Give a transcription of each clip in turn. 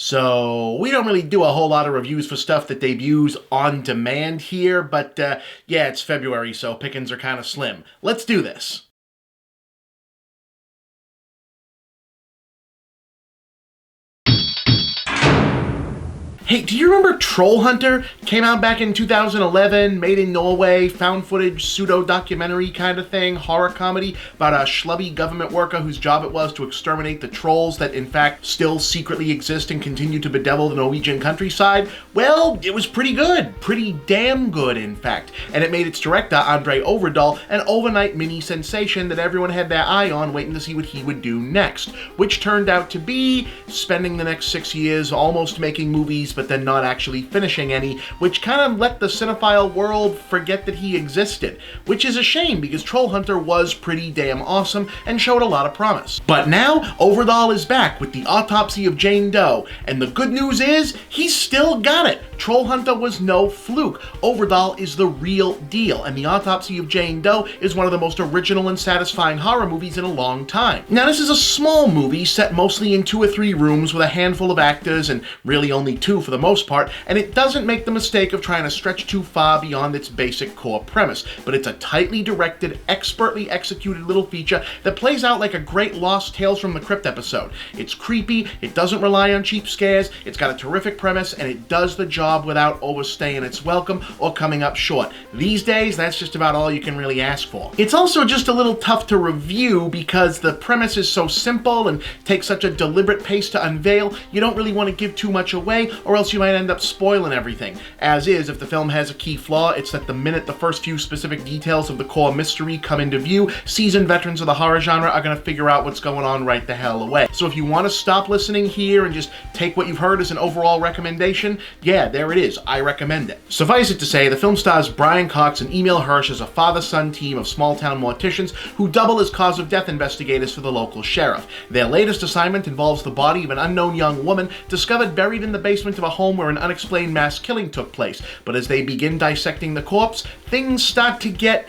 So we don't really do a whole lot of reviews for stuff that debuts on demand here, but yeah, it's February, so pickings are kind of slim. Let's do this. Hey, do you remember Troll Hunter? Came out back in 2011, made in Norway, found footage, pseudo-documentary kind of thing, horror comedy about a schlubby government worker whose job it was to exterminate the trolls that in fact still secretly exist and continue to bedevil the Norwegian countryside. Well, it was pretty good. Pretty damn good, in fact. And it made its director, Andre Overdahl, an overnight mini sensation that everyone had their eye on waiting to see what he would do next, which turned out to be spending the next 6 years almost making movies but then not actually finishing any, which kind of let the cinephile world forget that he existed, which is a shame because Troll Hunter was pretty damn awesome and showed a lot of promise. But now, Overdahl is back with the Autopsy of Jane Doe, and the good news is, he's still got it. Troll Hunter was no fluke. Overdahl is the real deal, and the Autopsy of Jane Doe is one of the most original and satisfying horror movies in a long time. Now, this is a small movie set mostly in 2 or 3 rooms with a handful of actors, and really only 2 for the most part, and it doesn't make the mistake of trying to stretch too far beyond its basic core premise, but it's a tightly directed, expertly executed little feature that plays out like a great Lost Tales from the Crypt episode. It's creepy, it doesn't rely on cheap scares, it's got a terrific premise, and it does the job without overstaying its welcome or coming up short. These days, that's just about all you can really ask for. It's also just a little tough to review because the premise is so simple and takes such a deliberate pace to unveil, you don't really want to give too much away, or else you might end up spoiling everything. As is, if the film has a key flaw, it's that the minute the first few specific details of the core mystery come into view, seasoned veterans of the horror genre are going to figure out what's going on right the hell away. So if you want to stop listening here and just take what you've heard as an overall recommendation, yeah, there it is. I recommend it. Suffice it to say, the film stars Brian Cox and Emil Hirsch as a father-son team of small-town morticians who double as cause of death investigators for the local sheriff. Their latest assignment involves the body of an unknown young woman discovered buried in the basement of a home where an unexplained mass killing took place. But as they begin dissecting the corpse, things start to get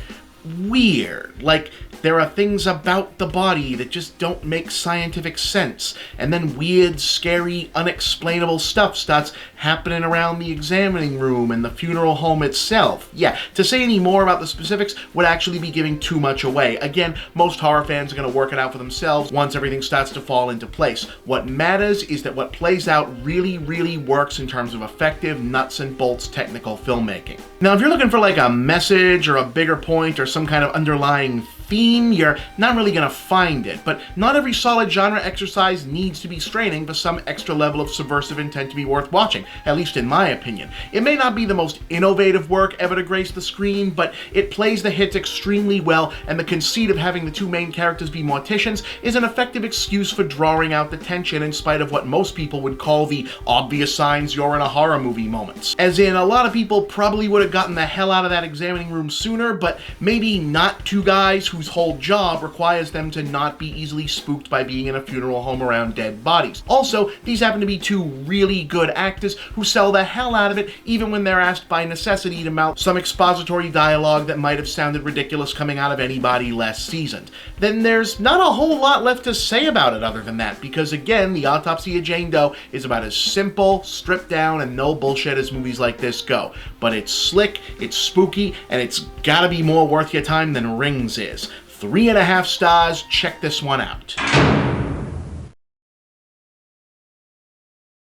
weird. Like, there are things about the body that just don't make scientific sense, and then weird, scary, unexplainable stuff starts happening around the examining room and the funeral home itself. Yeah, to say any more about the specifics would actually be giving too much away. Again, most horror fans are going to work it out for themselves once everything starts to fall into place. What matters is that what plays out really, really works in terms of effective, nuts and bolts technical filmmaking. Now, if you're looking for like a message or a bigger point or some kind of underlying theme, you're not really gonna find it, but not every solid genre exercise needs to be straining for some extra level of subversive intent to be worth watching, at least in my opinion. It may not be the most innovative work ever to grace the screen, but it plays the hits extremely well, and the conceit of having the 2 main characters be morticians is an effective excuse for drawing out the tension in spite of what most people would call the obvious signs you're in a horror movie moments. As in, a lot of people probably would have gotten the hell out of that examining room sooner, but maybe not 2 guys whose whole job requires them to not be easily spooked by being in a funeral home around dead bodies. Also, these happen to be 2 really good actors who sell the hell out of it even when they're asked by necessity to mouth some expository dialogue that might have sounded ridiculous coming out of anybody less seasoned. Then there's not a whole lot left to say about it other than that, because again, the Autopsy of Jane Doe is about as simple, stripped down, and no bullshit as movies like this go. But it's slick, it's spooky, and it's gotta be more worth your time than Rings is. 3.5 stars, check this one out.